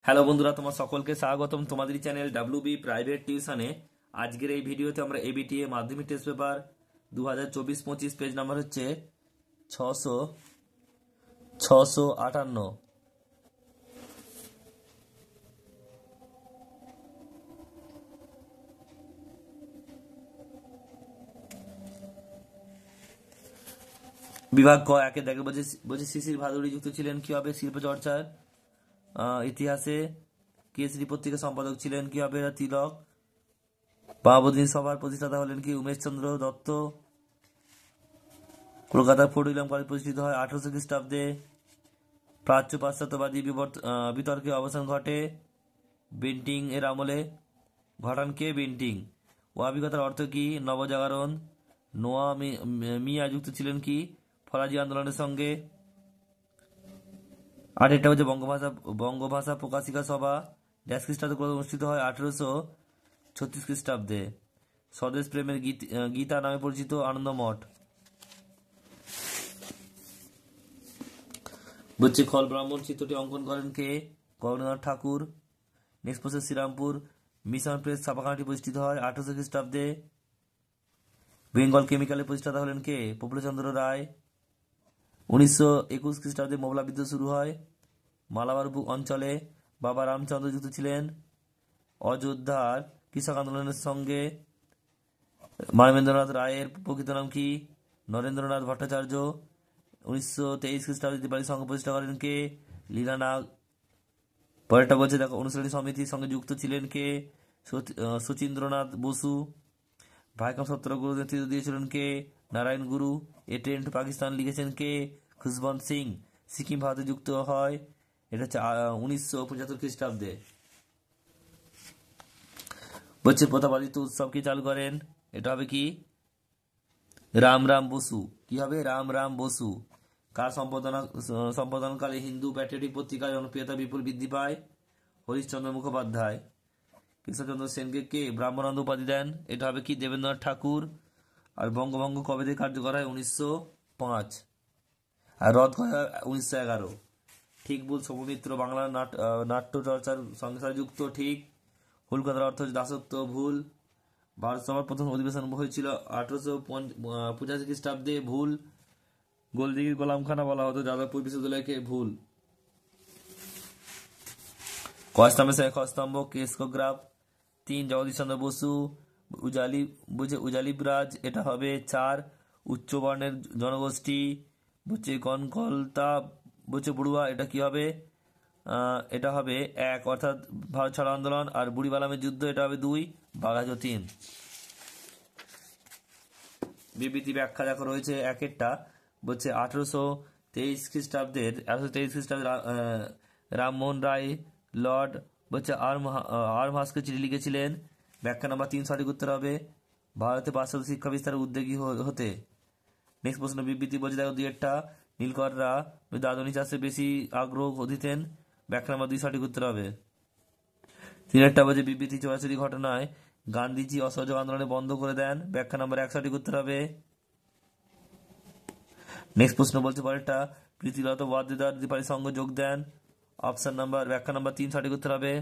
Hello বন্ধুরা, তোমার সকলকে স্বাগতম তোমাদের চ্যানেল ডাব্লিউবি প্রাইভেট টিউশনে। আজকের এই ভিডিওতে আমরা এবিটিএ মাধ্যমিক টেস্ট পেপার 2024-25 পেজ নাম্বার হচ্ছে 658। বিভাগ ক একে দেখে বলছে শিশির ভাদুড়ী যুক্ত ছিলেন কি হবে শিল্পচর্চার ইতিহাসে। কেসরি পত্রিকা সম্পাদক ছিলেন কি হবে তিলক। বাবুদিন সভার প্রতিষ্ঠাতা হলেন কি উমেশচন্দ্র দত্ত। কলকাতার ফোর্ট উইলিয়াম কলেজ প্রতিষ্ঠিত হয় 1800 খ্রিস্টাব্দে। প্রাচ্য পাশ্চাত্যবাদী বিতর্কে অবসান ঘটে বেন্টিং এর আমলে। ঘটান কে? বেন্টিং। ওয়াহাবি অর্থ কি? নবজাগরণ। নোয়া মিয়া যুক্ত ছিলেন কি ফরাজি আন্দোলনের সঙ্গে। আরেকটা হচ্ছে বঙ্গভাষা প্রকাশিকা সভা ড্যাশ খ্রিস্টাব্দে অনুষ্ঠিত হয় 1836 খ্রিস্টাব্দে। স্বদেশ প্রেমের গীতা নামে পরিচিত আনন্দমঠ। বলছে খল ব্রাহ্মণ চিত্রটি অঙ্কন করেন কে? Gaganendranath Tagore. Next process Serampore mission press ছাপাখানাটি প্রতিষ্ঠিত হয় 1800 খ্রিস্টাব্দে। বেঙ্গল কেমিক্যালের প্রতিষ্ঠাতা হলেন কে? প্রফুল্লচন্দ্র রায়। 1921 খ্রিস্টাব্দে মোগলা বিদ্রোহ শুরু হয় মালাবার অঞ্চলে। বাবা রামচন্দ্র যুক্ত ছিলেন অযোধ্যার কৃষক আন্দোলনের সঙ্গে। মানবেন্দ্রনাথ রায়ের প্রকৃত নাম কি? নরেন্দ্রনাথ ভট্টাচার্য। 1923 খ্রিস্টাব্দে দীপালি সংঘ প্রতিষ্ঠা করেন কে? লীলানাগ। পরেরটা বলছে দেখো অনুশীলনী সমিতির সঙ্গে যুক্ত ছিলেন কে? শচীন্দ্রনাথ বসু। ভাইকম সত্যাগ্রহ নেতৃত্ব দিয়েছিলেন কে? নারায়ণ গুরু। এ ট্রেন টু পাকিস্তান লিখেছেন কে? খুশবন্ত সিং। সিকিম ভারতে যুক্ত হয় এটা হচ্ছে 1975 খ্রিস্টাব্দে। বলছে প্রতাপাদিত্য উৎসব কি চালু করেন? এটা হবে কি? রাম বসু। কি হবে? রাম বসু। কার সম্পাদনাকালে হিন্দু প্যাট্রিয়টিক পত্রিকার জনপ্রিয়তা বিপুল বৃদ্ধি পায়? হরিশচন্দ্র মুখোপাধ্যায়। কৃষ্ণচন্দ্র সেনকে কে ব্রাহ্মণানন্দ উপাধি দেন? এটা হবে কি? দেবেন্দ্রনাথ ঠাকুর। আর বঙ্গভঙ্গ কবে থেকে কার্যকর হয়? 1905। আর রদ করা হয় 1911। ঠিক ভুল সৌমিত্র বাংলা নাট্য চর্চার সঙ্গে সাথে যুক্ত ঠিক। ভুল কথার অর্থ হচ্ছে দাসত্ব ভুল। ভারত সভার প্রথম অধিবেশন হয়েছিল 1885 খ্রিস্টাব্দে ভুল। গোলদিঘির গোলামখানা বলা হতো যাদবপুর বিশ্ববিদ্যালয়কে ভুল। কস্তম্ভ কেস্কোগ্রাফ 3 জগদীশচন্দ্র বসু। উজালিবরাজ এটা হবে 4 উচ্চ বর্ণের জনগোষ্ঠী। বলছে কনকলতা বলছে বড়ুয়া এটা কি হবে? এটা হবে 1 অর্থাৎ ভারত ছাড়ো আন্দোলন। আর বুড়িবালামের যুদ্ধ এটা হবে 2 বাঘাজ 3। বিবৃতি ব্যাখ্যা দেখো রয়েছে একেরটা। বলছে 1823 খ্রিস্টাব্দের রামমোহন রায় লর্ড বলছে আর্মহাসকে চিঠি লিখেছিলেন। ব্যাখ্যা নাম্বার 3 সঠিক উত্তর হবে ভারতে পাশ্চাত্য শিক্ষা বিস্তারে উদ্যোগী হতে। নেক্সট প্রশ্ন বিবৃতি বলছে দেখো 2 নীলকররা দাদনী চাষে বেশি আগ্রহ দিতেন। ব্যাখ্যা নাম্বার 2 সঠিক উত্তর হবে। 3 বলছে বিবৃতি 84 ঘটনায় গান্ধীজি অসহযোগ আন্দোলনে বন্ধ করে দেন। ব্যাখ্যা নাম্বার 1 সঠিক উত্তর হবে। নেক্সট প্রশ্ন বলছে পরেরটা প্রীতিলতা ওয়াদ্দেদার দীপালি সংঘ যোগ দেন। অপশন নাম্বার ব্যাখ্যা নাম্বার 3 সঠিক উত্তর হবে।